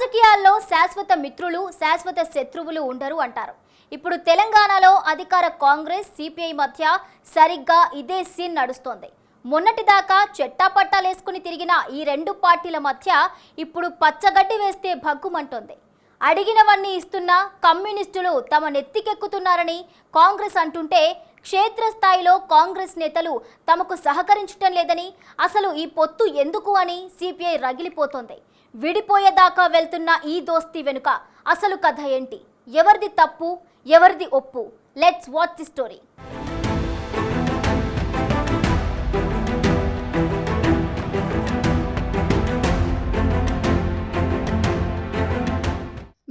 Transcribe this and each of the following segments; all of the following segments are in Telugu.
రాజకీయాల్లో శాశ్వత మిత్రులు శాశ్వత శత్రువులు ఉండరు అంటారు. ఇప్పుడు తెలంగాణలో అధికార కాంగ్రెస్ సిపిఐ మధ్య సరిగ్గా ఇదే సీన్ నడుస్తోంది. మొన్నటిదాకా చెట్టాపట్టాలేసుకుని తిరిగిన ఈ రెండు పార్టీల మధ్య ఇప్పుడు పచ్చగడ్డి వేస్తే భగ్గుమంటోంది. అడిగినవన్నీ ఇస్తున్న కమ్యూనిస్టులు తమ నెత్తికెక్కుతున్నారని కాంగ్రెస్ అంటుంటే, క్షేత్రస్థాయిలో కాంగ్రెస్ నేతలు తమకు సహకరించటం లేదని, అసలు ఈ పొత్తు ఎందుకు అని సిపిఐ రగిలిపోతోంది. విడిపోయేదాకా వెళ్తున్న ఈ దోస్తీ వెనుక అసలు కథ ఏంటి? ఎవరిది తప్పు, ఎవరిది ఒప్పు? Let's watch the story.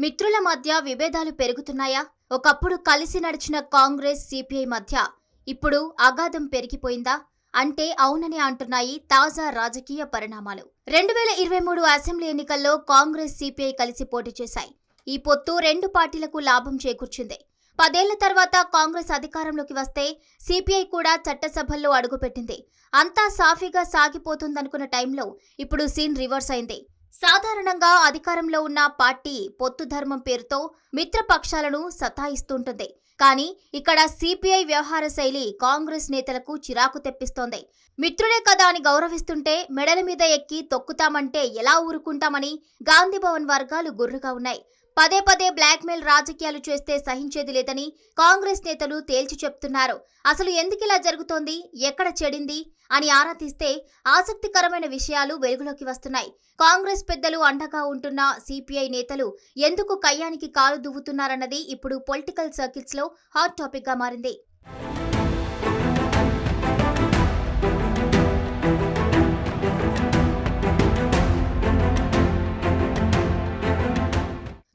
మిత్రుల మధ్య విభేదాలు పెరుగుతున్నాయా? ఒకప్పుడు కలిసి నడిచిన కాంగ్రెస్ సిపిఐ మధ్య ఇప్పుడు అగాధం పెరిగిపోయిందా అంటే అవునని అంటున్నాయి తాజా రాజకీయ పరిణామాలు. 2023 అసెంబ్లీ ఎన్నికల్లో కాంగ్రెస్ సిపిఐ కలిసి పోటీ చేశాయి. ఈ పొత్తు రెండు పార్టీలకు లాభం చేకూర్చింది. 10 ఏళ్ల తర్వాత కాంగ్రెస్ అధికారంలోకి వస్తే సిపిఐ కూడా చట్టసభల్లో అడుగుపెట్టింది. అంతా సాఫీగా సాగిపోతుందనుకున్న టైంలో ఇప్పుడు సీన్ రివర్స్ అయింది. సాధారణంగా అధికారంలో ఉన్న పార్టీ పొత్తు ధర్మం పేరుతో మిత్రపక్షాలను సతాయిస్తుంటుంది. కానీ ఇక్కడ సిపిఐ వ్యవహార శైలి కాంగ్రెస్ నేతలకు చిరాకు తెప్పిస్తోంది. మిత్రులే కదా అని గౌరవిస్తుంటే మెడల మీద ఎక్కి తొక్కుతామంటే ఎలా ఊరుకుంటామని గాంధీభవన్ వర్గాలు గుర్రుగా ఉన్నాయి. పదే పదే బ్లాక్మెయిల్ రాజకీయాలు చేస్తే సహించేది లేదని కాంగ్రెస్ నేతలు తేల్చి చెప్తున్నారు. అసలు ఎందుకిలా జరుగుతోంది, ఎక్కడ చెడింది అని ఆరా తీస్తే ఆసక్తికరమైన విషయాలు వెలుగులోకి వస్తున్నాయి. కాంగ్రెస్ పెద్దలు అండగా ఉంటున్న సిపిఐ నేతలు ఎందుకు కయ్యానికి కాలు దువ్వుతున్నారన్నది ఇప్పుడు పొలిటికల్ సర్కిల్స్ లో హాట్ టాపిక్ గా మారింది.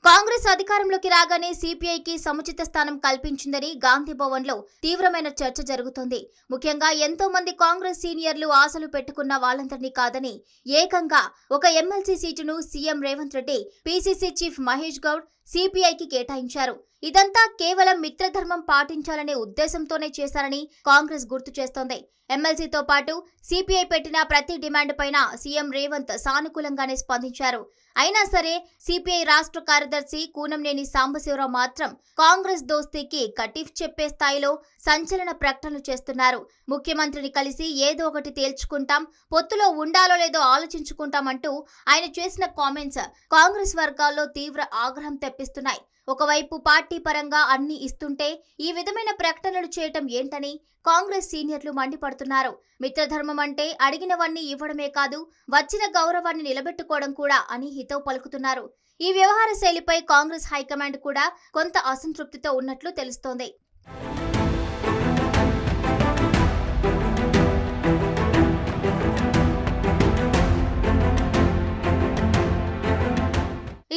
కాంగ్రెస్ అధికారంలోకి రాగానే సిపిఐకి సముచిత స్థానం కల్పించిందని గాంధీభవన్ లో తీవ్రమైన చర్చ జరుగుతోంది. ముఖ్యంగా ఎంతో మంది కాంగ్రెస్ సీనియర్లు ఆశలు పెట్టుకున్న వాళ్ళందరినీ కాదని ఏకంగా ఒక ఎమ్మెల్సీ సీటును CM Revanth Reddy, PCC chief Mahesh Goud సిపిఐకి కేటాయించారు. ఇదంతా కేవలం మిత్రధర్మం పాటించాలనే ఉద్దేశంతోనే చేశారని కాంగ్రెస్ గుర్తు చేస్తోంది. ఎమ్మెల్సీతో పాటు సిపిఐ పెట్టిన ప్రతి డిమాండ్ పైన సీఎం రేవంత్ సానుకూలంగానే స్పందించారు. అయినా సరే సిపిఐ రాష్ట్ర కార్యదర్శి కూనంనేని సాంబశివరావు మాత్రం కాంగ్రెస్ దోస్తీకి కటిఫ్ చెప్పే స్థాయిలో సంచలన ప్రకటనలు చేస్తున్నారు. ముఖ్యమంత్రిని కలిసి ఏదో ఒకటి తేల్చుకుంటాం, పొత్తులో ఉండాలో లేదో ఆలోచించుకుంటామంటూ ఆయన చేసిన కామెంట్స్ కాంగ్రెస్ వర్గాల్లో తీవ్ర ఆగ్రహం తెప్పిస్తున్నాయి. ఒకవైపు పార్టీ పరంగా అన్ని ఇస్తుంటే ఈ విధమైన ప్రకటనలు చేయటం ఏంటని కాంగ్రెస్ సీనియర్లు మండిపడుతున్నారు. మిత్రధర్మం అంటే అడిగినవన్నీ ఇవ్వడమే కాదు, వచ్చిన గౌరవాన్ని నిలబెట్టుకోవడం కూడా అని హితవు పలుకుతున్నారు. ఈ వ్యవహార శైలిపై కాంగ్రెస్ హైకమాండ్ కూడా కొంత అసంతృప్తితో ఉన్నట్లు తెలుస్తోంది.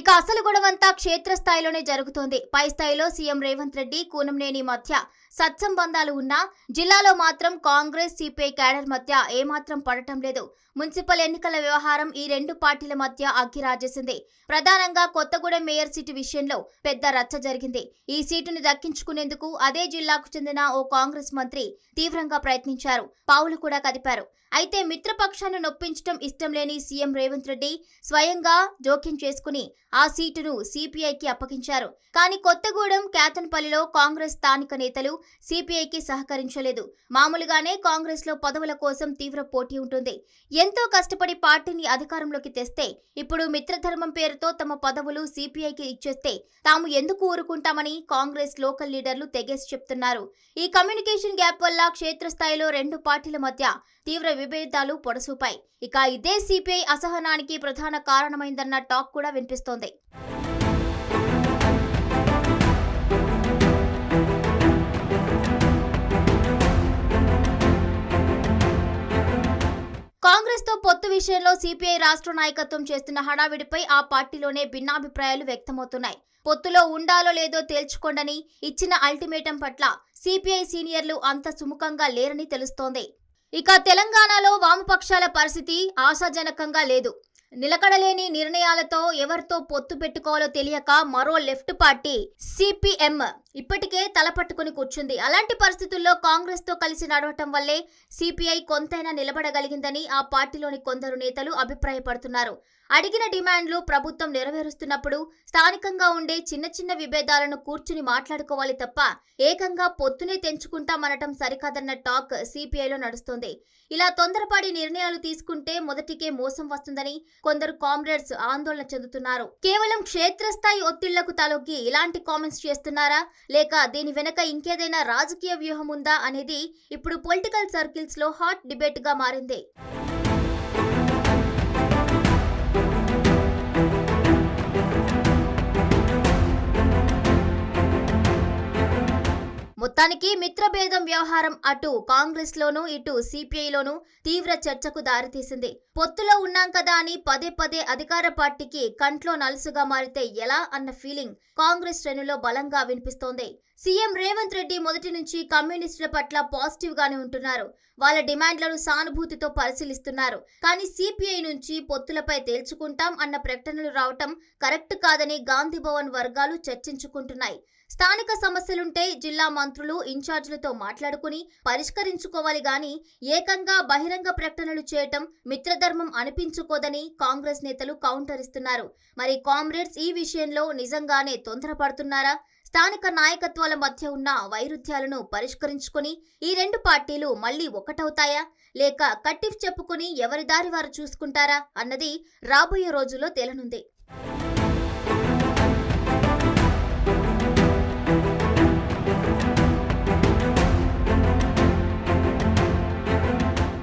ఇక అసలు గొడవంతా క్షేత్రస్థాయిలోనే జరుగుతోంది. పై స్థాయిలో సీఎం రేవంత్ రెడ్డి, కూనంనేని మధ్య సత్సంబంధాలు ఉన్నా జిల్లాలో మాత్రం కాంగ్రెస్ సిపిఐ క్యాడర్ మధ్య ఏమాత్రం పడటం లేదు. మున్సిపల్ ఎన్నికల వ్యవహారం ఈ రెండు పార్టీల మధ్య అగ్గిరాజేసింది. ప్రధానంగా కొత్తగూడెం మేయర్ సీటు విషయంలో పెద్ద రచ్చ జరిగింది. ఈ సీటును దక్కించుకునేందుకు అదే జిల్లాకు చెందిన ఓ కాంగ్రెస్ మంత్రి తీవ్రంగా ప్రయత్నించారు, పావులు కూడా కదిపారు. అయితే మిత్రపక్షాన్ని నొప్పించడం ఇష్టం లేని సీఎం రేవంత్ రెడ్డి స్వయంగా జోక్యం చేసుకుని ఆ సీటును సిపిఐకి అప్పగించారు. కానీ కొత్తగూడెం, కేతన్పల్లిలో కాంగ్రెస్ స్థానిక నేతలు సిపిఐకి సహకరించలేదు. మామూలుగానే కాంగ్రెస్ లో పదవుల కోసం తీవ్ర పోటీ ఉంటుంది. ఎంతో కష్టపడి పార్టీని అధికారంలోకి తెస్తే ఇప్పుడు మిత్రధర్మం పేరుతో తమ పదవులు సిపిఐకి ఇచ్చేస్తే తాము ఎందుకు ఊరుకుంటామని కాంగ్రెస్ లోకల్ లీడర్లు తెగేసి చెప్తున్నారు. ఈ కమ్యూనికేషన్ గ్యాప్ వల్ల క్షేత్రస్థాయిలో రెండు పార్టీల మధ్య తీవ్ర విభేదాలు పొడసూపాయి. ఇక ఇదే సిపిఐ అసహనానికి ప్రధాన కారణమైందన్న టాక్ కూడా వినిపిస్తోంది. కాంగ్రెస్ తో పొత్తు విషయంలో సిపిఐ రాష్ట్ర నాయకత్వం చేస్తున్న హడావిడిపై ఆ పార్టీలోనే భిన్నాభిప్రాయాలు వ్యక్తమవుతున్నాయి. పొత్తులో ఉండాలో లేదో తేల్చుకోండని ఇచ్చిన అల్టిమేటం పట్ల సిపిఐ సీనియర్లు అంత సుముఖంగా లేరని తెలుస్తోంది. ఇక తెలంగాణలో వామపక్షాల పరిస్థితి ఆశాజనకంగా లేదు. నిలకడలేని నిర్ణయాలతో ఎవరితో పొత్తు పెట్టుకోవాలో తెలియక మరో లెఫ్ట్ పార్టీ సిపిఎం ఇప్పటికే తలపట్టుకుని కూర్చుంది. అలాంటి పరిస్థితుల్లో కాంగ్రెస్ తో కలిసి నడవటం వల్లే సిపిఐ కొంతైనా నిలబడగలిగిందని ఆ పార్టీలోని కొందరు నేతలు అభిప్రాయపడుతున్నారు. అడిగిన డిమాండ్లు ప్రభుత్వం నెరవేరుస్తున్నప్పుడు స్థానికంగా ఉండే చిన్న చిన్న విభేదాలను కూర్చుని మాట్లాడుకోవాలి తప్ప ఏకంగా పొత్తునే తెంచుకుంటామనటం సరికాదన్న టాక్ సిపిఐలో నడుస్తోంది. ఇలా తొందరపడి నిర్ణయాలు తీసుకుంటే మొదటికే మోసం వస్తుందని కొందరు కామ్రేడ్స్ ఆందోళన చెందుతున్నారు. కేవలం క్షేత్రస్థాయి ఒత్తిళ్లకు తలొగ్గి ఇలాంటి కామెంట్స్ చేస్తున్నారా, లేక దీని వెనక ఇంకేదైనా రాజకీయ వ్యూహం ఉందా అనేది ఇప్పుడు పొలిటికల్ సర్కిల్స్ లో హాట్ డిబేట్ గా మారింది. మొత్తానికి మిత్రభేదం వ్యవహారం అటు కాంగ్రెస్ లోనూ ఇటు సిపిఐలోనూ తీవ్ర చర్చకు దారితీసింది. పొత్తులో ఉన్నాం కదా అని పదే పదే అధికార పార్టీకి కంట్లో నలుసుగా మారితే ఎలా అన్న ఫీలింగ్ కాంగ్రెస్ శ్రేణుల్లో బలంగా వినిపిస్తోంది. సీఎం రేవంత్ రెడ్డి మొదటి నుంచి కమ్యూనిస్టుల పట్ల పాజిటివ్ గానే ఉంటున్నారు. వాళ్ళ డిమాండ్లను సానుభూతితో పరిశీలిస్తున్నారు. కానీ సిపిఐ నుంచి పొత్తులపై తేల్చుకుంటాం అన్న ప్రకటనలు రావటం కరెక్ట్ కాదని గాంధీ భవన్ వర్గాలు చర్చించుకుంటున్నాయి. స్థానిక సమస్యలుంటే జిల్లా మంత్రులు ఇన్ఛార్జీలతో మాట్లాడుకుని పరిష్కరించుకోవాలి గాని ఏకంగా బహిరంగ ప్రకటనలు చేయటం మిత్రధర్మం అనిపించుకోదని కాంగ్రెస్ నేతలు కౌంటర్ ఇస్తున్నారు. మరి కామ్రేడ్స్ ఈ విషయంలో నిజంగానే తొందరపడుతున్నారా? స్థానిక నాయకత్వాల మధ్య ఉన్న వైరుధ్యాలను పరిష్కరించుకుని ఈ రెండు పార్టీలు మళ్లీ ఒకటవుతాయా, లేక కట్టిఫ్ చెప్పుకుని ఎవరి దారి వారు చూసుకుంటారా అన్నది రాబోయే రోజుల్లో తేలనుంది.